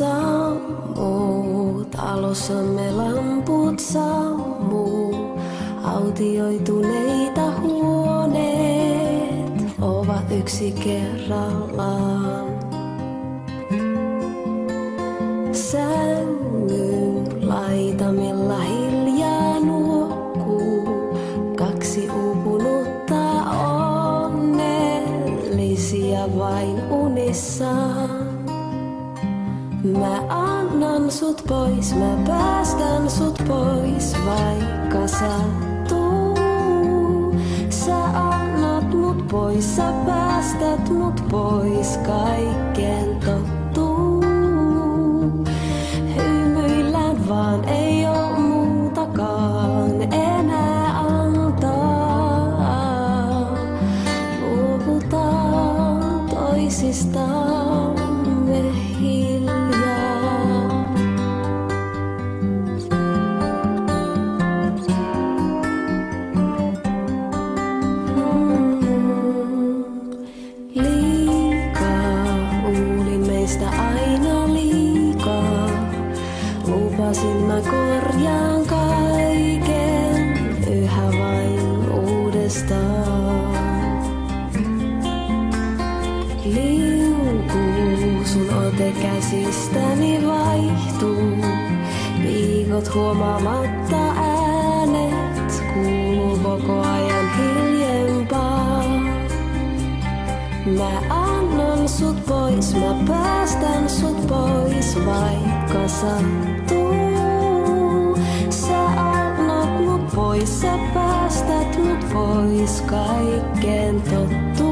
sammuu, talossamme lamput sammuu, autioituneita huoneet ovat yksi kerrallaan. Sängyn laitamilla hiljaa nuokkuu kaksi uupunutta onnellisia vain unissaan. Mä annan sut pois, mä päästän sut pois, vaikka sattuu. Sä annat mut pois, sä päästät mut pois, kaikkeen tottuu. Hymyillään vaan ei oo muutakaan enää antaa. Luovutaan toisistamme hiljaa. Lupasin mä korjaan kaiken yhä vain uudestaan. Liukuu sun ote käsistäni vaihtuu. Viikot huomaamatta äänet kuuluu koko ajan hiljempaa. Mä annan sut pois, mä päästän sut pois, vaikka sattuu. Sä annat mut pois, sä päästät mut pois, kaikkeen tottuu.